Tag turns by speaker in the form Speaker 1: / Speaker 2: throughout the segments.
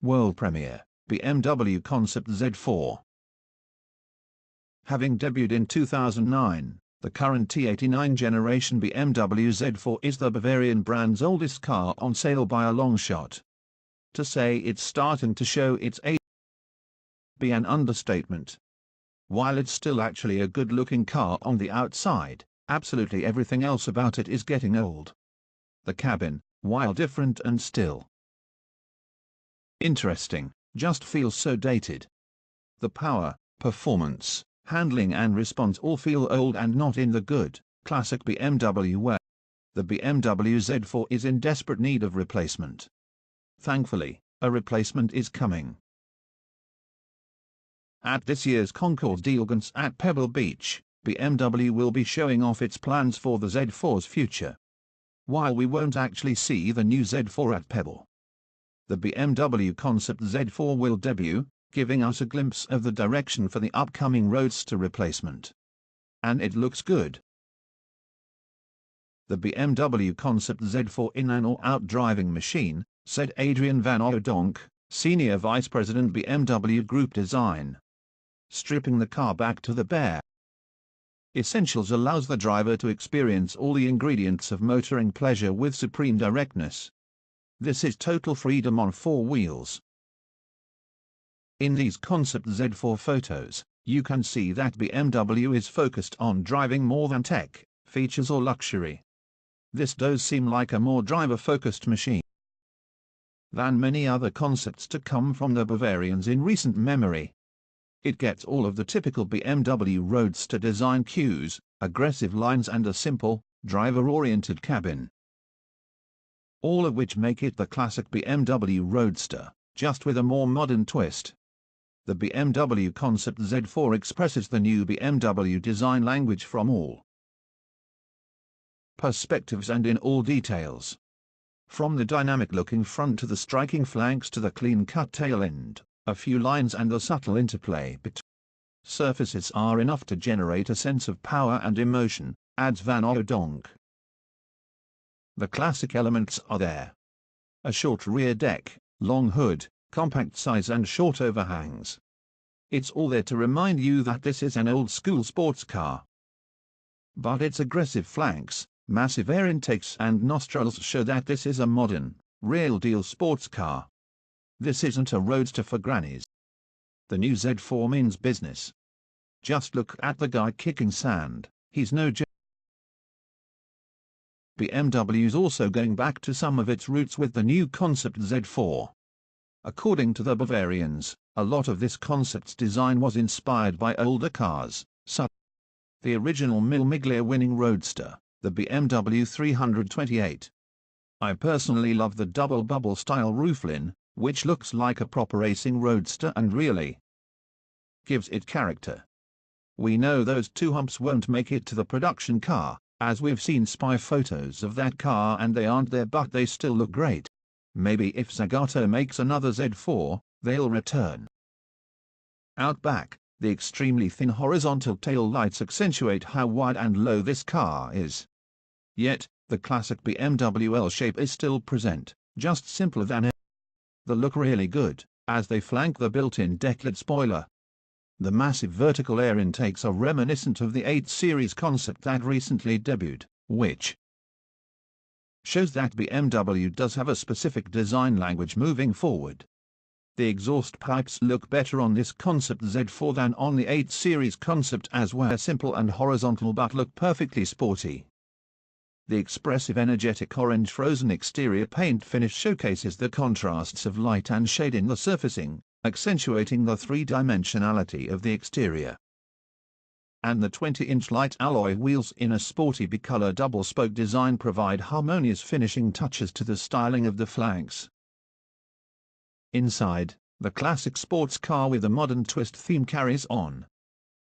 Speaker 1: World premiere, BMW Concept Z4. Having debuted in 2009, the current E89 BMW Z4 is the Bavarian brand's oldest car on sale by a long shot. To say it's starting to show its age would be an understatement. While it's still actually a good-looking car on the outside, absolutely everything else about it is getting old. The cabin, while different and still interesting, just feels so dated. The power, performance, handling and response all feel old and not in the good, classic BMW way. The BMW Z4 is in desperate need of replacement. Thankfully, a replacement is coming. At this year's Concours deals at Pebble Beach, BMW will be showing off its plans for the Z4's future. While we won't actually see the new Z4 at Pebble, the BMW Concept Z4 will debut, giving us a glimpse of the direction for the upcoming roadster replacement. And it looks good. The BMW Concept Z4 in an all-out driving machine, said Adrian van Oudonk, Senior Vice President BMW Group Design. Stripping the car back to the bare essentials allows the driver to experience all the ingredients of motoring pleasure with supreme directness. This is total freedom on four wheels. In these Concept Z4 photos, you can see that BMW is focused on driving more than tech, features or luxury. This does seem like a more driver-focused machine than many other concepts to come from the Bavarians in recent memory. It gets all of the typical BMW roadster design cues, aggressive lines and a simple, driver-oriented cabin, all of which make it the classic BMW roadster, just with a more modern twist. The BMW Concept Z4 expresses the new BMW design language from all perspectives and in all details. From the dynamic-looking front to the striking flanks to the clean-cut tail end, a few lines and the subtle interplay between surfaces are enough to generate a sense of power and emotion, adds Van Oudonk. The classic elements are there. A short rear deck, long hood, compact size and short overhangs. It's all there to remind you that this is an old-school sports car. But its aggressive flanks, massive air intakes and nostrils show that this is a modern, real-deal sports car. This isn't a roadster for grannies. The new Z4 means business. Just look at the guy kicking sand, he's no joke. BMW's also going back to some of its roots with the new Concept Z4. According to the Bavarians, a lot of this concept's design was inspired by older cars, such as the original Mille Miglia winning roadster, the BMW 328. I personally love the double bubble style roofline, which looks like a proper racing roadster and really gives it character. We know those two humps won't make it to the production car, as we've seen spy photos of that car and they aren't there, but they still look great. Maybe if Zagato makes another Z4, they'll return. Out back, the extremely thin horizontal tail lights accentuate how wide and low this car is. Yet, the classic BMW L shape is still present, just simpler than ever. They look really good, as they flank the built-in deck-lid spoiler. The massive vertical air intakes are reminiscent of the 8 Series concept that recently debuted, which shows that BMW does have a specific design language moving forward. The exhaust pipes look better on this Concept Z4 than on the 8 Series concept, as well as simple and horizontal but look perfectly sporty. The expressive energetic orange frozen exterior paint finish showcases the contrasts of light and shade in the surfacing, accentuating the three-dimensionality of the exterior. And the 20-inch light alloy wheels in a sporty bicolor double-spoke design provide harmonious finishing touches to the styling of the flanks. Inside, the classic sports car with a modern twist theme carries on.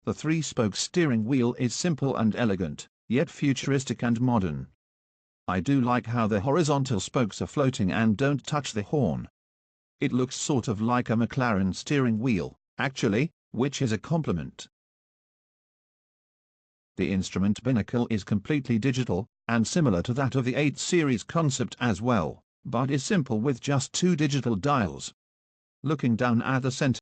Speaker 1: The three-spoke steering wheel is simple and elegant, yet futuristic and modern. I do like how the horizontal spokes are floating and don't touch the horn. It looks sort of like a McLaren steering wheel, actually, which is a compliment. The instrument binnacle is completely digital, and similar to that of the 8 Series concept as well, but is simple with just 2 digital dials. looking down at the center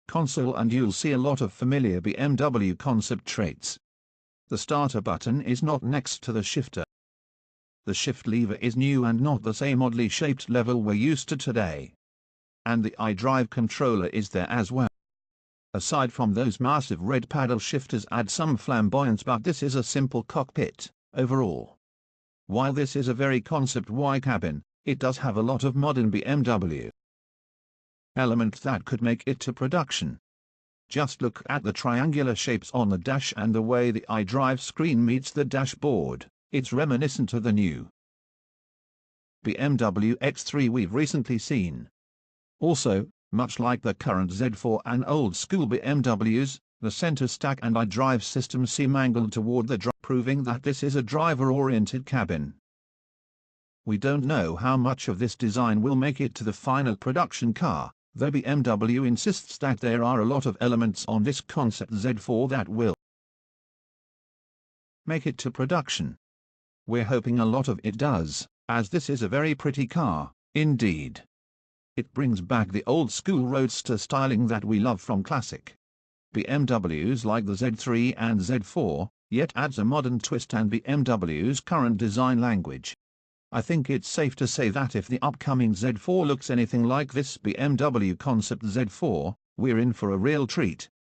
Speaker 1: console and you'll see a lot of familiar BMW concept traits. The starter button is not next to the shifter. The shift lever is new and not the same oddly shaped level we're used to today. And the iDrive controller is there as well. Aside from those massive red paddle shifters add some flamboyance, but this is a simple cockpit, overall. While this is a very Concept Y cabin, it does have a lot of modern BMW elements that could make it to production. Just look at the triangular shapes on the dash and the way the iDrive screen meets the dashboard. It's reminiscent of the new BMW X3 we've recently seen. Also, much like the current Z4 and old-school BMWs, the center stack and iDrive system seem angled toward the driver, proving that this is a driver-oriented cabin. We don't know how much of this design will make it to the final production car, though BMW insists that there are a lot of elements on this Concept Z4 that will make it to production. We're hoping a lot of it does, as this is a very pretty car, indeed. It brings back the old-school roadster styling that we love from classic BMWs like the Z3 and Z4, yet adds a modern twist and BMW's current design language. I think it's safe to say that if the upcoming Z4 looks anything like this BMW Concept Z4, we're in for a real treat.